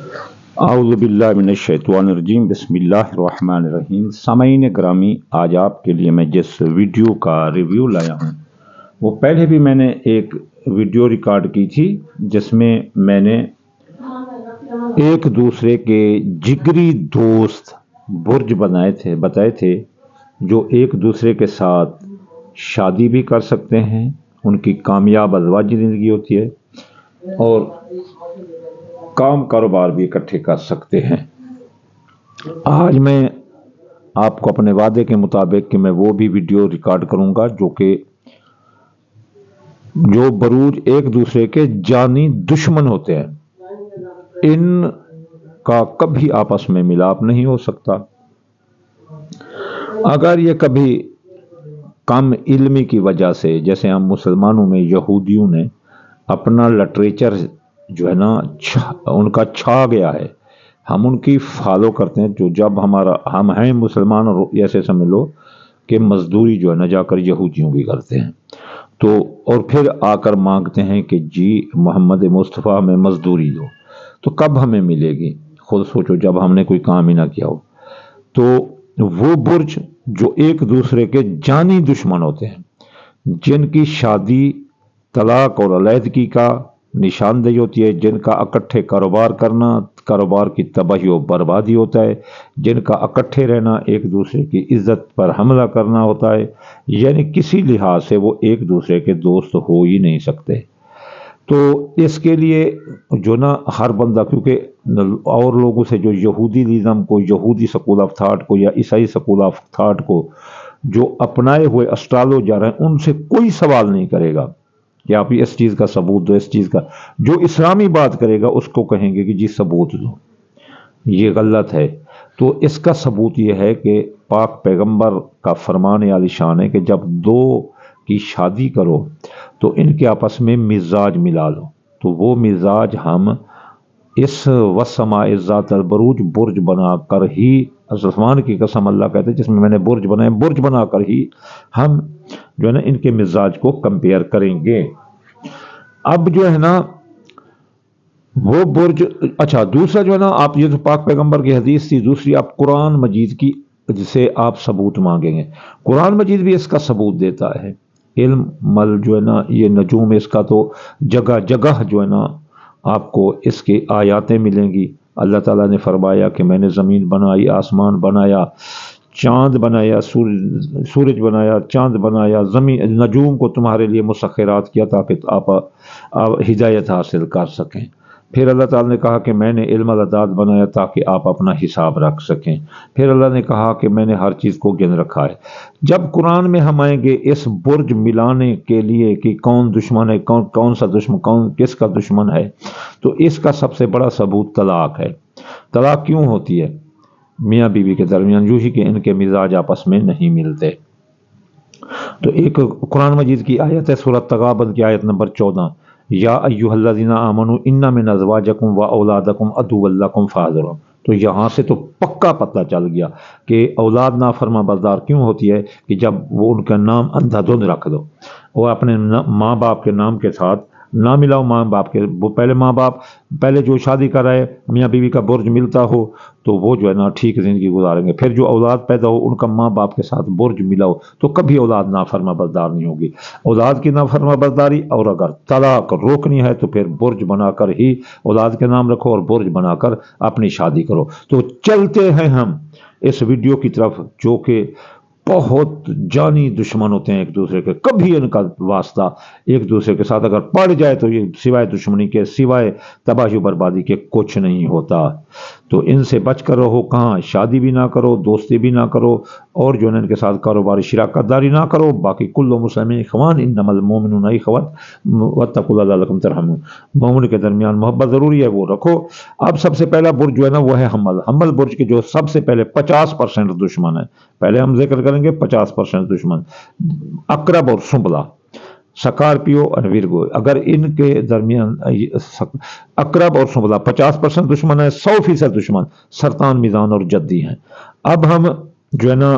اعوذ باللہ من الشیطان الرجیم بسم اللہ الرحمن الرحیم۔ سامعین گرامی، آج آپ کے لیے میں جس ویڈیو کا ریویو لایا ہوں وہ پہلے بھی میں نے ایک ویڈیو ریکارڈ کی تھی جس میں میں نے ایک دوسرے کے جگری دوست برج بتائے تھے جو ایک دوسرے کے ساتھ شادی بھی کر سکتے ہیں، ان کی کامیاب ازواجی زندگی ہوتی ہے اور کام کاروبار بھی اکٹھے کر سکتے ہیں۔ آج میں آپ کو اپنے وعدے کے مطابق کہ میں وہ بھی ویڈیو ریکارڈ کروں گا جو بروج ایک دوسرے کے جانی دشمن ہوتے ہیں، ان کا کبھی آپس میں ملاپ نہیں ہو سکتا۔ اگر یہ کبھی کم علمی کی وجہ سے، جیسے ہم مسلمانوں میں یہودیوں نے اپنا لٹریچر جو ہے نا ان کا چھا گیا ہے، ہم ان کی فالو کرتے ہیں، جو جب ہم ہیں مسلمان اور ایسے سمجھ لو کہ مزدوری جو ہے نا جا کر یہودیوں کی کرتے ہیں، تو اور پھر آ کر مانگتے ہیں کہ جی محمد مصطفیٰ ہمیں مزدوری دو، تو کب ہمیں ملے گی؟ خود سوچو جب ہم نے کوئی کام ہی نہ کیا ہو۔ تو وہ برج جو ایک دوسرے کے جانی دشمن ہوتے ہیں، جن کی شادی طلاق اور علیحدگی کا نشاندہی ہوتی ہے، جن کا اکٹھے کاروبار کرنا کاروبار کی تباہی و بربادی ہوتا ہے، جن کا اکٹھے رہنا ایک دوسرے کی عزت پر حملہ کرنا ہوتا ہے، یعنی کسی لحاظ سے وہ ایک دوسرے کے دوست ہو ہی نہیں سکتے۔ تو اس کے لیے جو نا ہر بندہ، کیونکہ اور لوگوں سے جو یہودیزم کو، یہودی سکول آف تھاٹ کو یا عیسائی سکول آف تھاٹ کو جو اپنائے ہوئے اسٹرالو جا رہے ہیں، ان سے کوئی سوال نہیں کرے گا کہ آپ اس چیز کا ثبوت دو، اس چیز کا۔ جو اسلامی بات کرے گا اس کو کہیں گے کہ جی ثبوت دو، یہ غلط ہے۔ تو اس کا ثبوت یہ ہے کہ پاک پیغمبر کا فرمان عالی شان ہے کہ جب دو کی شادی کرو تو ان کے آپس میں مزاج ملا لو، تو وہ مزاج ہم اس والسماء ذات البروج برج بنا کر ہی، آسمان کی قسم اللہ کہتے ہیں جس میں نے برج بنائے، برج بنا کر ہی ہم جو ہے نا ان کے مزاج کو کمپیئر کریں گے۔ اب جو ہے نا وہ برج، اچھا دوسرا جو ہے نا، آپ یہ تو پاک پیغمبر کی حدیث تھی، دوسری آپ قرآن مجید کی جسے آپ ثبوت مانگیں گے، قرآن مجید بھی اس کا ثبوت دیتا ہے۔ علم مل جو ہے نا یہ نجوم، اس کا تو جگہ جگہ جو ہے نا آپ کو اس کی آیاتیں ملیں گی۔ اللہ تعالیٰ نے فرمایا کہ میں نے زمین بنائی، آسمان بنایا، چاند بنایا، سورج بنایا، چاند بنایا، زمین نجوم کو تمہارے لیے مسخرات کیا تاکہ آپ ہدایت حاصل کر سکیں۔ پھر اللہ تعالیٰ نے کہا کہ میں نے علم العداد بنایا تاکہ آپ اپنا حساب رکھ سکیں۔ پھر اللہ نے کہا کہ میں نے ہر چیز کو گن رکھا ہے۔ جب قرآن میں ہم آئیں گے اس برج ملانے کے لیے کہ کون دشمن ہے، کون سا دشمن، کس کا دشمن ہے، تو اس کا سب سے بڑا ثبوت طلاق ہے۔ طلاق کیوں ہوتی ہے میاں بیوی کے درمیان؟ یوں ہی کہ ان کے مزاج آپس میں نہیں ملتے۔ تو ایک قرآن مجید کی آیت ہے سورۃ تغابن کی آیت نمبر 14، یا ایھا الذین آمنوا ان من ازواجکم و اولادکم عدوا لکم فاحذروہم۔ تو یہاں سے تو پکا پتہ چل گیا کہ اولاد نافرما بردار کیوں ہوتی ہے کہ جب وہ ان کا نام اندھا دھند رکھ دو، وہ اپنے ماں باپ کے نام کے ساتھ نہ ملاؤ، ماں باپ کے وہ ماں باپ پہلے جو شادی کر رہے میاں بیوی کا برج ملتا ہو تو وہ جو ہے نا ٹھیک زندگی گزاریں گے۔ پھر جو اولاد پیدا ہو ان کا ماں باپ کے ساتھ برج ملاؤ تو کبھی اولاد نافرما بردار نہیں ہوگی۔ اولاد کی نافرما برداری اور اگر طلاق روکنی ہے تو پھر برج بنا کر ہی اولاد کے نام رکھو اور برج بنا کر اپنی شادی کرو۔ تو چلتے ہیں ہم اس ویڈیو کی طرف، جو کہ بہت جانی دشمن ہوتے ہیں ایک دوسرے کے، کبھی ان کا واسطہ ایک دوسرے کے ساتھ اگر پڑ جائے تو یہ سوائے دشمنی کے، سوائے تباہی و بربادی کے کچھ نہیں ہوتا۔ تو ان سے بچ کر رہو، کہاں شادی بھی نہ کرو، دوستی بھی نہ کرو، اور جو ہے ان کے ساتھ کاروباری شراکت داری نہ کرو۔ باقی کل مسلمین اخوان انما المؤمنون اخوہ واتقوا اللہ لعلکم ترحمون۔ مومن کے درمیان محبت ضروری ہے، وہ رکھو۔ اب سب سے پہلا برج جو ہے نا وہ ہے حمل برج کے، جو سب سے پہلے 50% دشمن ہے۔ پہلے ہم ذکر کریں گے 50% دشمن، عقرب اور سنبلہ، سکارپیو اور ورگو۔ اگر ان کے درمیان عقرب اور سنبلہ 50% دشمن ہے، 100% دشمن سرطان، میزان اور جدی ہیں۔ اب ہم جو ہے نا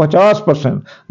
50%